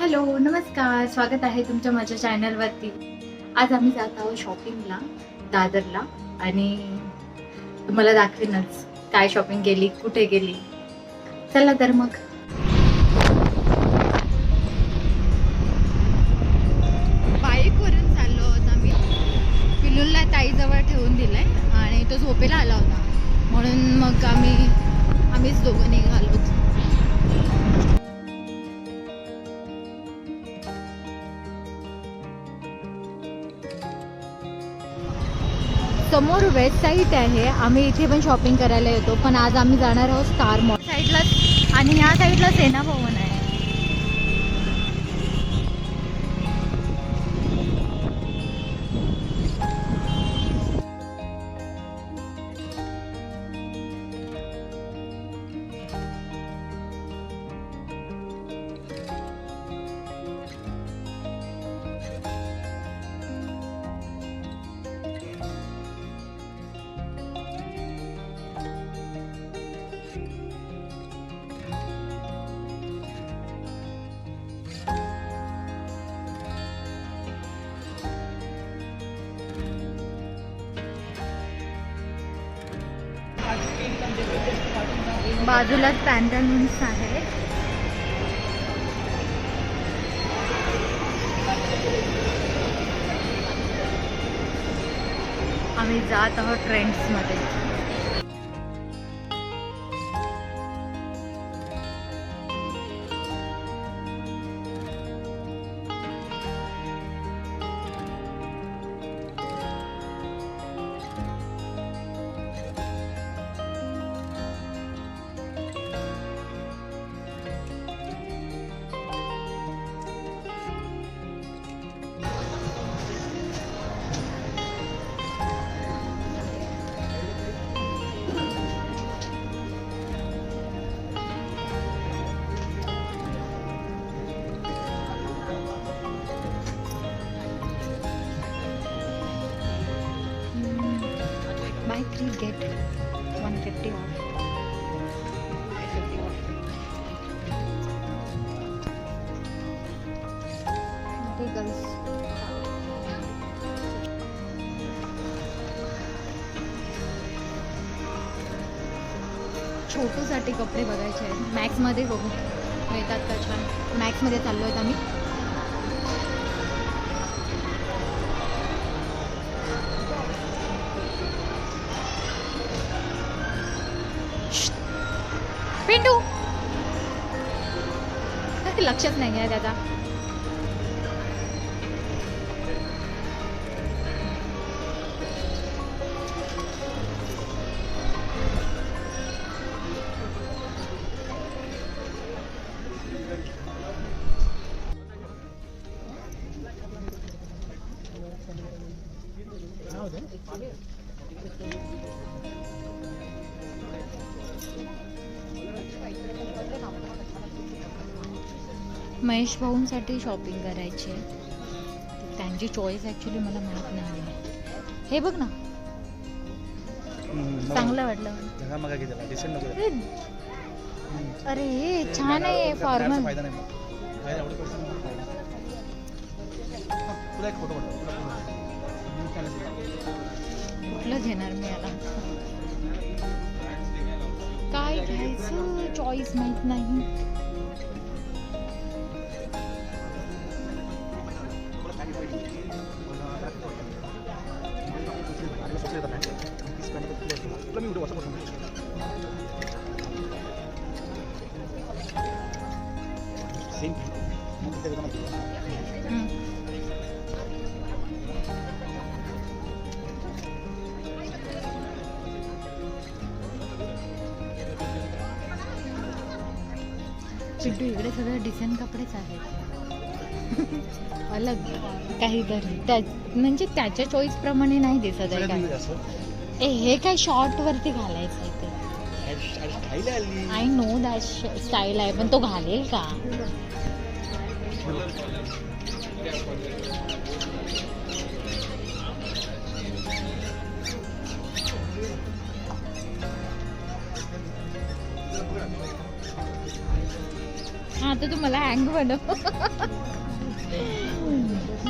Hello नमस्कार, स्वागत आहे तुमच्या माझ्या चॅनलवरती. आज आम्ही जात आहोत शॉपिंगला दादरला आणि तुम्हाला दाखवेनच काय शॉपिंग केली, कुठे गेली. चला तर मग. बाईकवरून चाललो आहोत आम्ही. पिलूला ताईजवळ ठेवून दिलंय आणि तो झोपेला आला होता म्हणून मग आम्हीच दोघं निघालो. समोर वेस्ट साईड आहे. आम्ही इथे पण शॉपिंग करायला येतो, पण आज आम्ही जाणार आहोत स्टार मॉल साईडला आणि ह्या साईडला सेना भवन आहे. बाजूलाच पॅन्टलून्स आहे. आम्ही जात आहोत ट्रेंड्समध्ये. Buy 3 get 150 off. 50 off. Okay girls. छोटूसाठी कपडे बघायचे आहेत. मॅक्समध्ये बघू मिळतात का छान. मॅक्समध्ये चाललो आहेत आम्ही. पिंटू लक्षच नाही आहे त्याचा. महेश भाऊंसाठी शॉपिंग करायची आहे. त्यांची चॉईस ॲक्च्युली मला माहीत नाही आहे. हे बघ ना, चांगलं वाटलं. अरे हे छान आहे. फॉर्मल कुठलं घेणार मी याला. काय घ्यायचं चॉईस माहीत नाही. चिड्डू इकडे सगळे डिसेंट कपडेच आहेत. अलग काहीतरी त्या म्हणजे त्याच्या चॉईस प्रमाणे नाही दिसत आहे काय. हे काय शॉर्ट वरती घालायचं आहे ते. आय नो दॅट स्टाईल आहे, पण तो घालेल का. हा तर तू मला हँग बनव.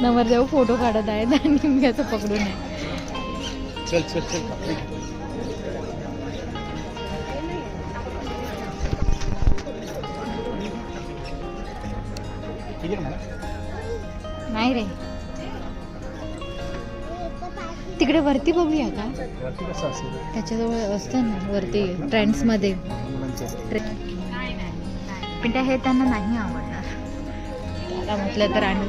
नवरदेव फोटो काढत आहेत आणि मी असं पकडून आहे. चल चल चल. नाही रे, तिकडे वरती बघूया का? त्याच्याजवळ असतं ना वरती ट्रेंड्स मध्ये. पण हे त्यांना नाही आवडणार. त्याला म्हटलं तर आणि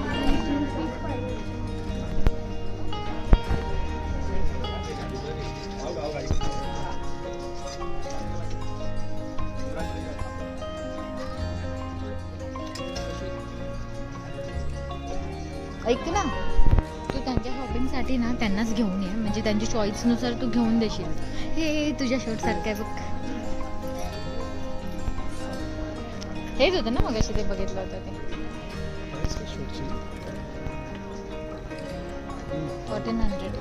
ऐक ना, तू त्यांच्या शॉपिंगसाठी ना त्यांनाच घेऊन ये, म्हणजे त्यांच्या चॉईसनुसार तू घेऊन देशील. हे तुझ्या शर्ट सारखं आहे बघ. हेच होतं ना मग अशी ते बघितलं होतं ते 1400.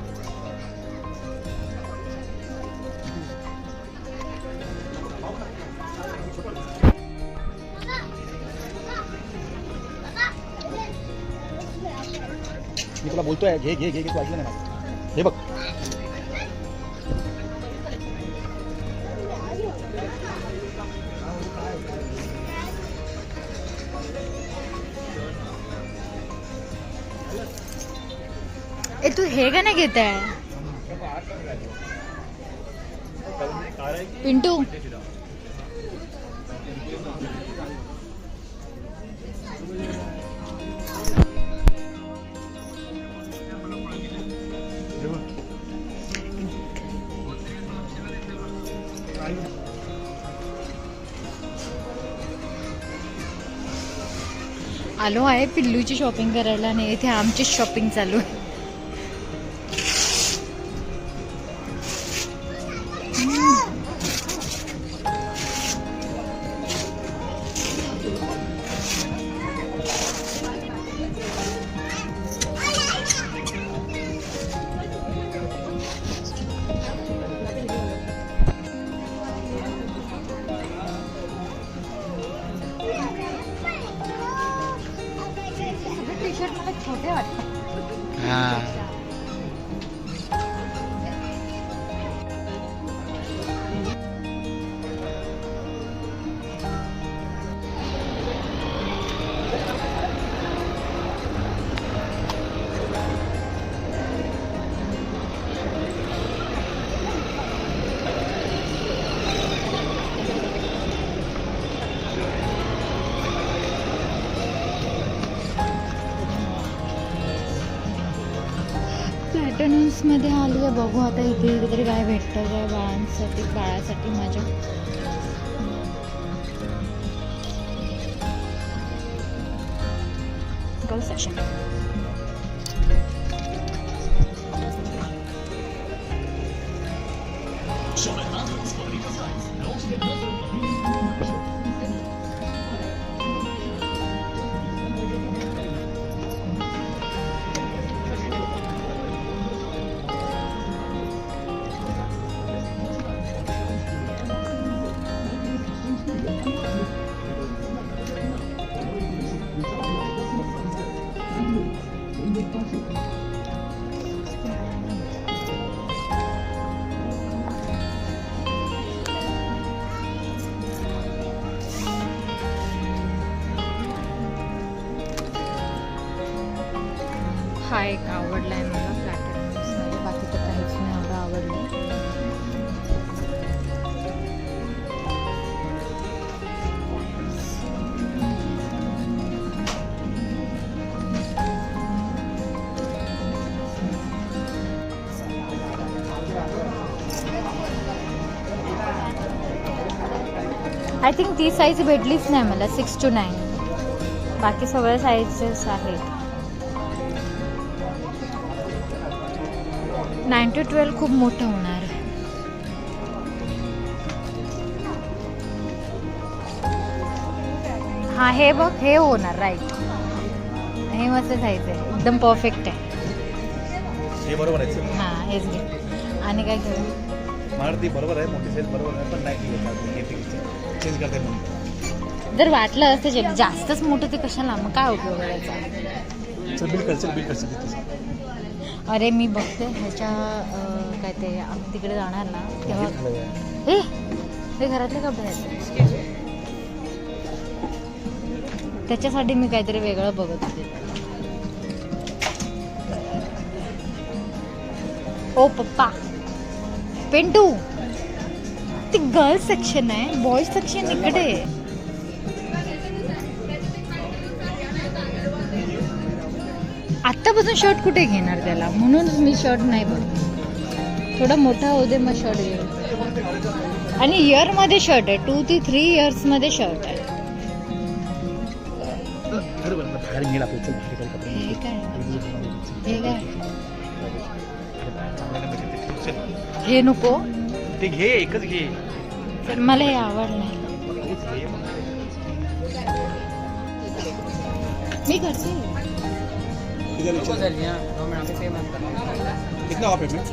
मी तुला बोलतोय घे घे घे, तू ऐकलं नाही माझं. हे बघ ए तू हे का नाही घेत आहे पिंटू? आलो आहे पिल्लूची शॉपिंग करायला आणि इथे आमची शॉपिंग चालू आहे. टी-शर्ट मला छोटे वाटतात. पॅटर्न्स मध्ये आली आहे, बघू आता इथे तरी काय भेटतं काय बाळांसाठी, बाळासाठी माझ्या. Girl section. हा एक आवडला आहे मला प्लॅटर्न्समध्ये, बाकी तर काहीच नाही एवढं आवडलं. आय थिंक ती साईज भेटलीच नाही मला 6 to 9. बाकी सगळ्या साईजेस आहेत. 9 to 12 खूप मोठं होणार. हा हे बघ, हे होणार राईट. हे मस्त साईज आहे, एकदम परफेक्ट आहे. हे बरोबर आहे. हा हेच घे. आणि काय घेऊ? मारुती बरोबर आहे, मोठी साईज बरोबर आहे, पण नाही ठीक आहे, चेंज करते म्हणून. जर वाटलं असतं जास्तच मोठं ते कशाला, मग काय उपयोग आहे याचा? चल बिल कर, चल बिल कर, चल. अरे मी बघते ह्याच्या काय ते आम्ही तिकडे जाणार ना तेव्हा हे घरातले कपडे आहेत. त्याच्यासाठी मी काहीतरी वेगळं बघत होते. ओ पप्पा, पेंटू, ते गर्ल्स सेक्शन आहे, बॉयज सेक्शन इकडे आहे. आत्तापासून शर्ट कुठे घेणार त्याला, म्हणून मी शर्ट नाही बघ. थोडा मोठा होऊ दे मग शर्ट घेऊ. आणि इयर मध्ये शर्ट आहे, 2 ते 3 इयर्स मध्ये शर्ट आहे. बाहेर गेला आपलं, चल बाहेर जाऊ कपडे. हे काय हे काय हे नको ते घे, एकच घे. तर मला हे आवडलं नाही. मी करते. कितना हुआ पेमेंट?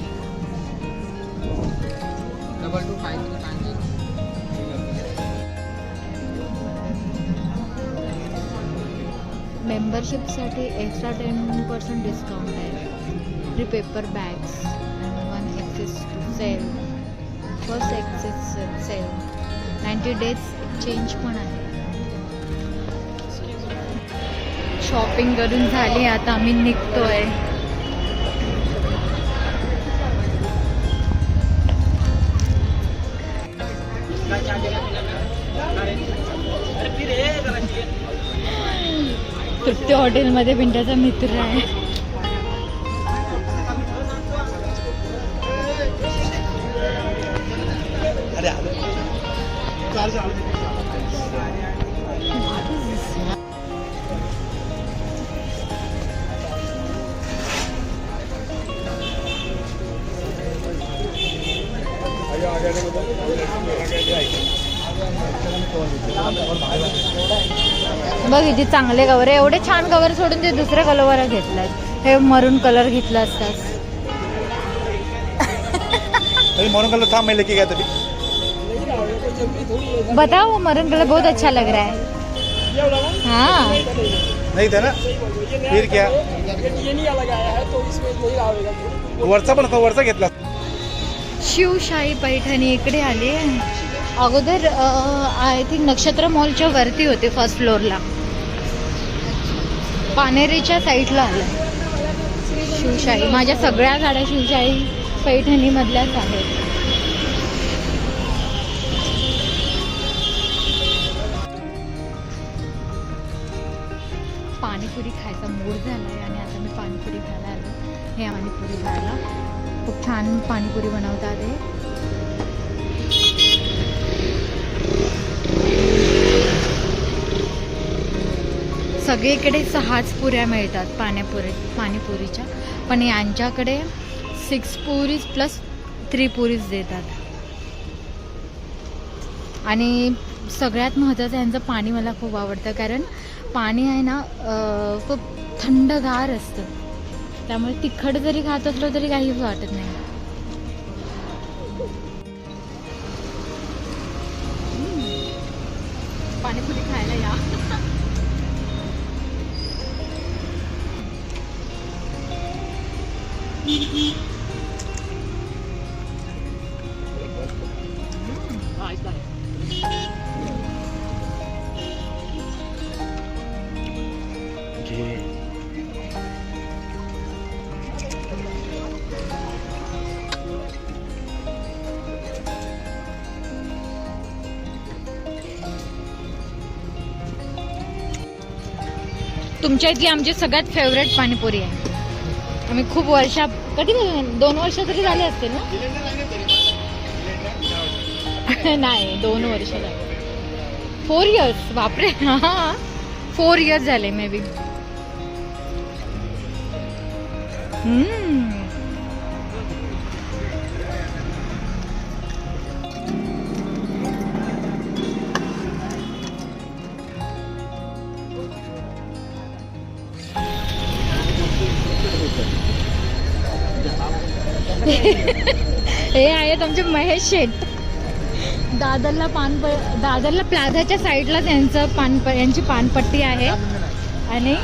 मेंबरशिपसाठी एक्स्ट्रा 10% डिस्काउंट आहे. 3 paper bags and 1 access to sale. First access sale 90 days exchange पण आहे. शॉपिंग करून झाली, आता आम्ही निघतोय. तृप्ती हॉटेलमध्ये पिंट्याचा मित्र आहे. अरे बघ इथे चांगले कवर आहे. एवढे छान कवर सोडून ते दुसऱ्या कलर घेतलाय. हे मरून कलर घेतला असतात. मरून कलर था, मैं लेके गया था. बताओ, मरून कलर बहुत अच्छा लग रहा है. हाँ नहीं था ना, फिर क्या? वरचा पण वरचा घेतला. शिवशाही पैठणी इकडे आली. अगोदर आय थिंक नक्षत्र मॉलच्या वरती होते, फर्स्ट फ्लोअरला. पानेरीच्या साईडला आलं शिवशाही. माझ्या सगळ्या गाड्या शिवशाही पैठणी मधल्याच आहेत. पाणीपुरी खायचा मूड झालाय आणि आता मी पाणीपुरी खायला आलो. हे पाणीपुरी खायला खूप छान पाणीपुरी बनवतात. सगळीकडे 6च पुऱ्या मिळतात पाणीपुरीच्या, पण यांच्याकडे 6 पुरीज प्लस 3 पुरीज देतात. आणि सगळ्यात महत्त्वाचं यांचं पाणी मला खूप आवडतं, कारण पाणी आहे ना खूप थंडगार असतं. त्यामुळे तिखट जरी खात असलो तरी काहीच वाटत नाही. पाणीपुरी खायला या. तुमच्या इथली आमची सगळ्यात फेवरेट पाणीपुरी आहे. आम्ही खूप कधी 2 वर्ष तरी झाले असतील ना. नाही 2 वर्ष झाले. 4 इयर्स. बापरे. हा 4 इयर्स झाले मे बी. हे आहेत आमचे महेश शेठ. दादरला प्लाझाच्या साईडला यांची पानपट्टी आहे. आणि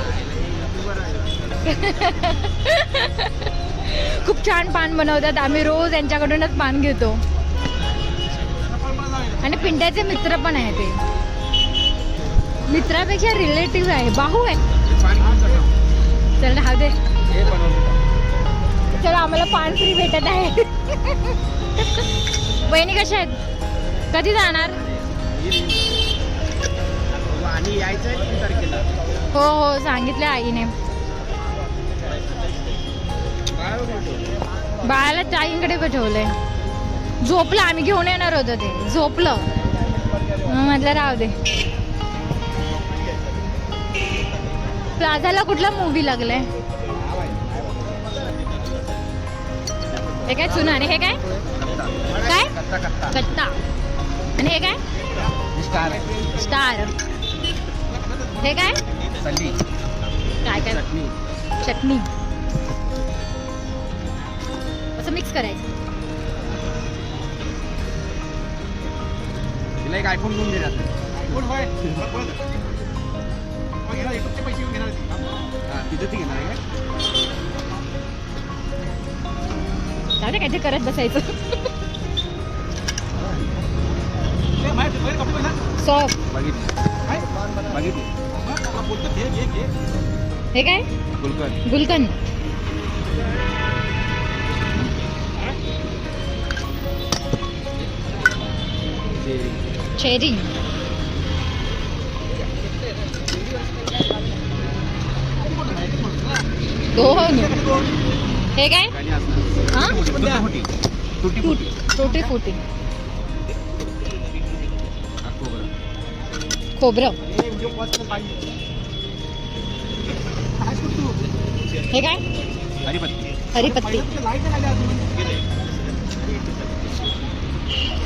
खूप छान पान बनवतात. आम्ही रोज यांच्याकडूनच पान घेतो. आणि पिंट्याचे मित्र पण आहे. ते मित्रापेक्षा रिलेटिव्ह आहे, भाऊ आहे. चल राहू दे. चल आम्हाला पान फ्री भेटत आहे. बहिणी कशा आहेत? कधी जाणार? हो हो सांगितलं आईने. बाळाला ताईंकडे पाठवलंय. झोपलं. आम्ही घेऊन येणार होतो ते झोपलं. म्हटलं राहू दे. प्लाझाला कुठला मूवी लागलाय? हे काय चुना? आणि हे काय काय कट्टा? आणि हे काय? स्टार. हे काय? काय काय? चटणी. असं मिक्स करायचं. तिला एक आयफोन घेऊन देणार. तिथे ती घेणार आहे काय काहीतरी करत बसायचं. सॉफ्ट. हे काय? गुलकंद. चेरी. दोन. हे काय? हा टुटी फुटी. खोबरं. हे काय? हरिपत्ती.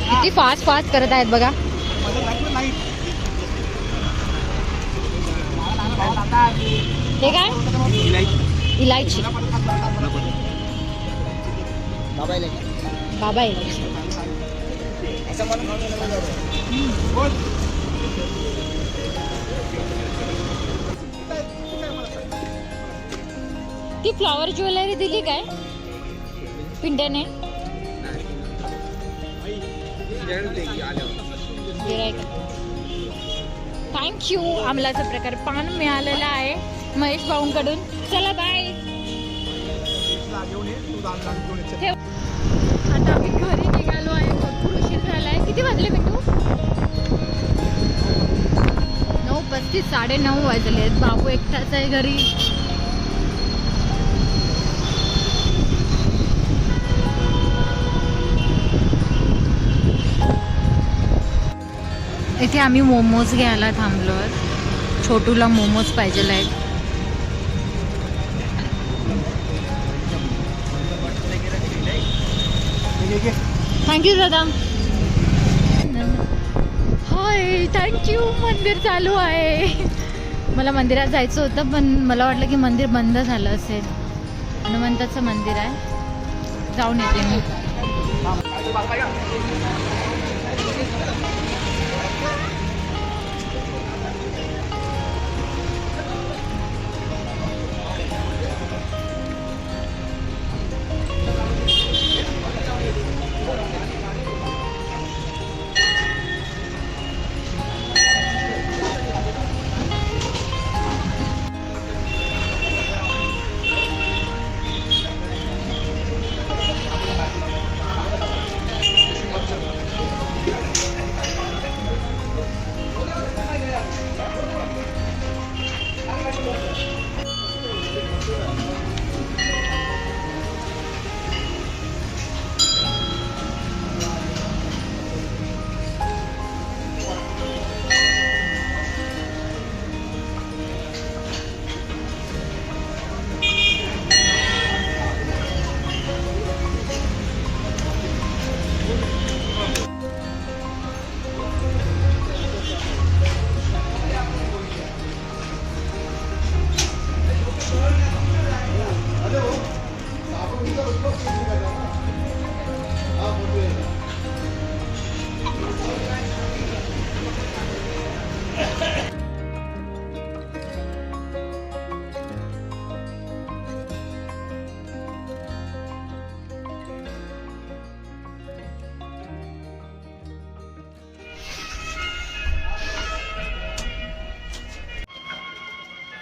किती फास्ट फास्ट करत आहेत बघा. हे काय? इलायची. बाबा इलायची. ती फ्लॉवर ज्वेलरी दिली काय पिंट्याने? थँक्यू. आम्हालाचा प्रकार पान मिळालेला आहे महेश भाऊंकडून. चला बाय. आता आम्ही घरी निघालो आहे. भरपूर उशीर झालाय. किती वाजले मिठू? 9:35. 9:30 वाजले. बाबू एकटाच आहे घरी. इथे आम्ही मोमोज घ्यायला थांबलो. छोटूला मोमोज पाहिजे आहेत. थँक्यू दादा. Hi thank you. मंदिर चालू आहे. मला मंदिरात जायचं होतं पण मला वाटलं की मंदिर बंद झालं असेल. हनुमंताचं मंदिर आहे. जाऊन येते मी.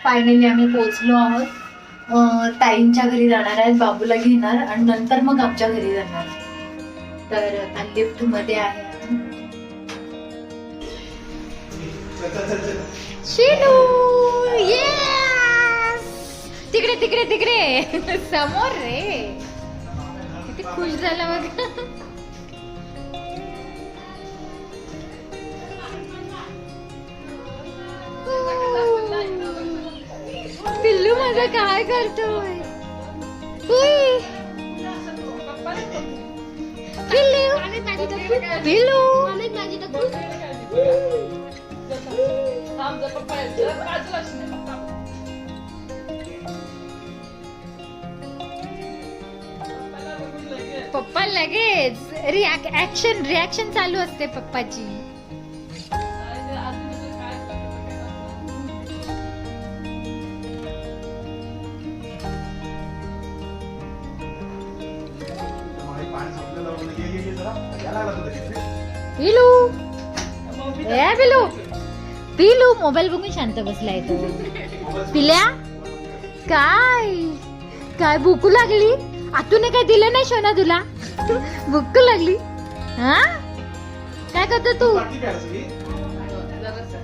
फायनली आम्ही पोहोचलो आहोत. ताईंच्या घरी जाणार आहेत, बाबूला घेणार आणि नंतर मग आमच्या घरी जाणार. तर आता लिफ्ट मध्ये आहे. शिनू येस, तिकडे तिकडे तिकडे समोर रे. किती खुश झाला बघ. पिल्लू माझा काय करतोय? उई. पिल्लू पिल्लू पप्पा लगेच रिॲक्शन चालू असते पप्पाची. पिलू ए पिलू पिलू मोबाईल बघून शांत बसलाय तो. पिल्या काय काय भूक लागली? आतूने काय दिलं नाही शोना तुला? भूक लागली? हा काय करतो तू?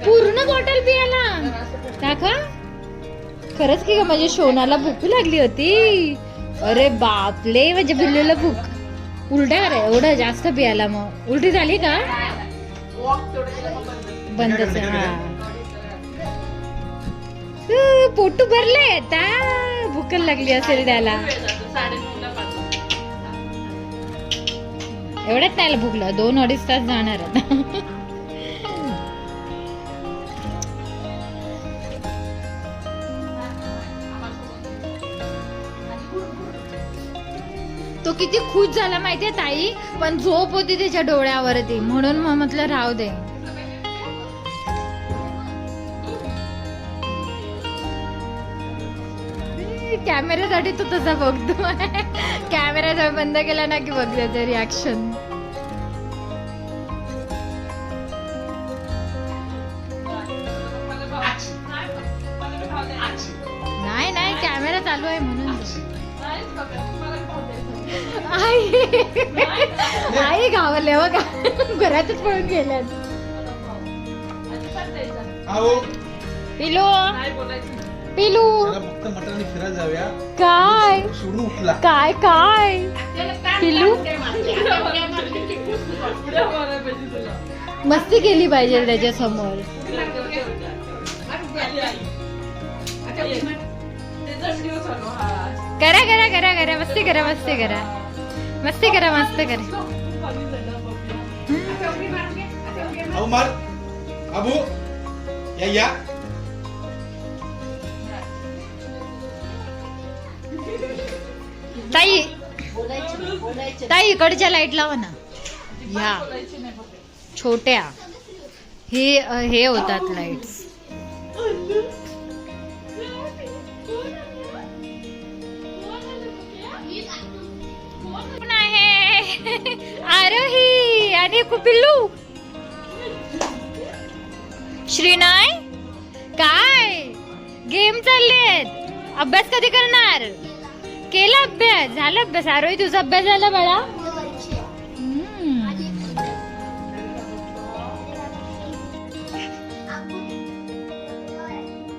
पूर्ण बॉटल पियाला काका? खरंच की ग, माझ्या शोनाला भूक लागली होती. अरे बापले, माझ्या बिल्लूला भूक. उलटा करे एवढं जास्त पियाला मग उलटी झाली का? बंदच आहे. हा पोटू भरलंय आता, भूक लागली असेल त्याला. एवढ्यात त्याला भूकलं, 2-2.5 तास जाणार आता. तो किती खुश झाला माहितीये ताई, पण झोप होती त्याच्या डोळ्यावरती म्हणून मग म्हटलं राहू दे. कॅमेऱ्यासाठी तो तसा बघतो. कॅमेरा जर बंद केला ना की बघ त्याचं रिॲक्शन. नाही नाही कॅमेरा चालू आहे म्हणून. आई गावाले बघा, घरातच पळून गेल्यात. पिलू पिलू काय काय काय पिलू मस्ती केली पाहिजे त्याच्या समोर. करा करा करा करा मस्ती करा मस्ती करा मस्ती करा मस्त करा. अबू या ताई ताई इकडच्या लाईट लावा ना, ह्या छोट्या हे होतात लाईट्स. आरोही आणि पिल्लू. श्रीनाय काय गेम चाललेत? अभ्यास कधी करणार? केला अभ्यास? झाला अभ्यास? आरोही तुझा अभ्यास झाला बाळा?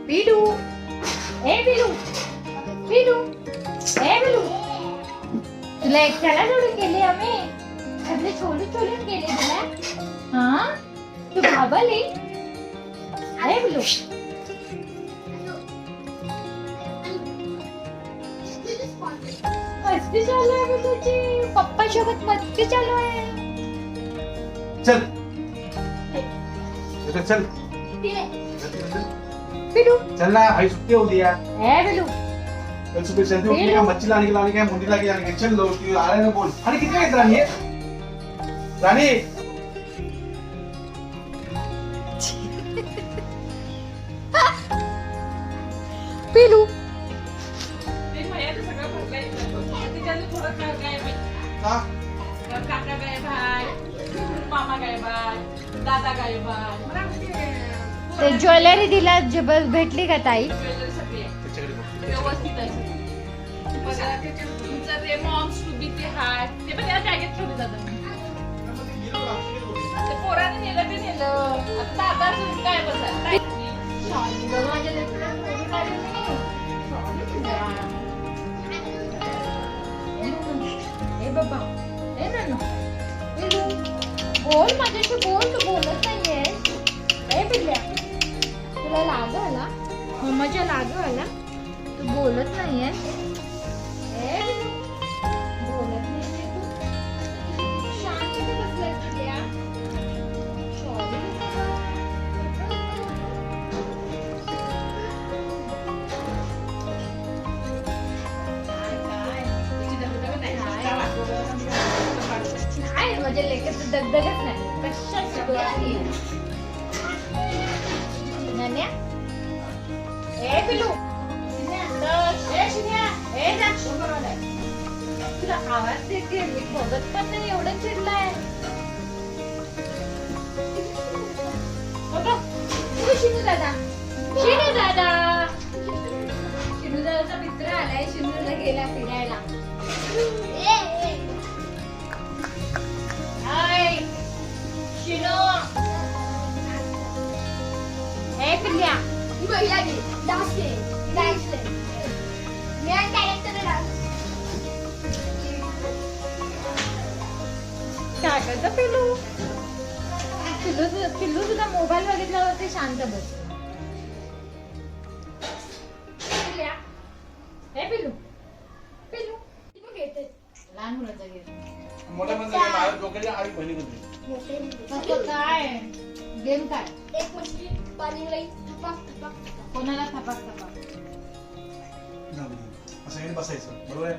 पिलू ए पिलू पिलू ए पिलू, तुला एकट्याला सोडून गेले आम्ही? आपले सोडून गेले तुला? हा तू घाबरली? ए पिलू मस्ती चालू आहे तुझी, पप्पा सोबत मस्ती चालू आहे. चल चल पिलू चल ना भाई, छुट्टी हो दिया. ए पिलू कल सुबह जल्दी उठने का, मच्छी लाने का है, मुंडी लाके जाने का. चल लो आ रहे ना बोल. अरे कितने बजे रानी है? रानी पिलू काका गायब आहे, मामा गायब आहे, दादा गायब आहे. ते ज्वेलरी दिला भेटली का ताई? ज्वेलरी व्यवस्थित असं. बघा, तुमचं ते मॉम्स टू बी ते हात ते पण या बॅगेत ठेवले जातात. ते पोराने नेलं ते नेलं. आता दादा अजून काय बसा शॉली बघ माझ्या लेकराला फोटो काढून नाही. शॉली तुझा. ए बाबा ए नानू बोल माझ्याशी बोल. तू बोलत नाहीये. ए पिल्ल्या तुला लाग आला मम्माच्या लाग आला. तू बोलत नाहीये. ए बोलत नाहीये तू. शांत बसलाय पिल्ल्या. सॉरी काय माझ्या लेकरचं दगदगच नाही. कशाच नान्या ए पिलू ए शिन्या ए जा तुला आवाज देते. मी बघत पण नाही एवढं चिडलाय. शिनू दादा शिनू दादा शिनू दादाचा मित्र आलाय. शिनू दादा गेला फिरायला. हाय शिनू ए पिल्ल्या भैया जी डांस मेरा कैरेक्टर डांस काय करतं पिलू. पिल्लू सुद्धा मोबाईल बघितल्यावरती शांत बस. पिल्ल्या हे पिलू पिलू तू घेते लहान मुलाचा गेम. मोठ्या म्हणजे डोक्याच्या आधी बहिणी काय गेम काय. एक मछली पानी में रही थपक थपक थपक. कोणाला थपाक थपाक. असं हे बसायचं बरोबर आहे.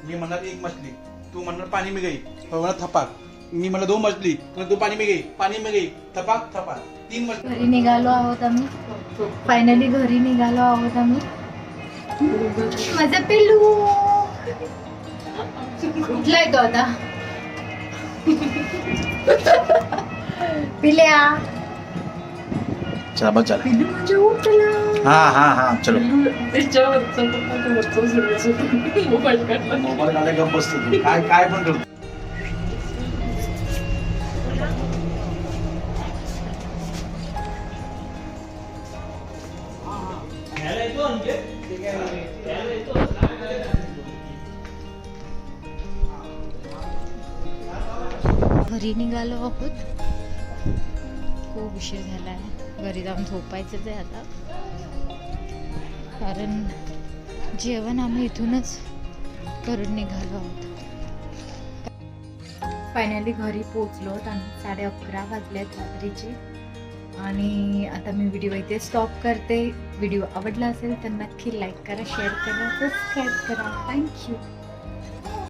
मी म्हणणार एक मछली तू म्हणणार पाणी में गई तो म्हणणार थपाक. मी म्हणलं 2 मछली तू पाणी में गई थपाक थपाक 3 मछली. घरी निघालो आहोत आम्ही. फायनली घरी निघालो आहोत आम्ही. माझा पिल्लू कुठला येतो आता. पिल्या चला बस चला. पिल्लू म्हणजे उठला. हा चलो. मोबाईल काढला. मोबाईल काढला गप्प बसतो तू. काय पण करतो. घरी निघालो आहोत. खूप उशीर झाला आहे. घरी जाऊन झोपायचंच आहे आता. कारण जेवण आम्ही इथूनच करून निघालो आहोत. फायनली घरी पोचलो आहोत आम्ही. 11:30 वाजलेत रात्रीचे. आणि आता मी व्हिडिओ इथे स्टॉप करते. व्हिडिओ आवडला असेल तर नक्की लाईक करा, शेअर करा, सबस्क्राईब करा. थँक्यू.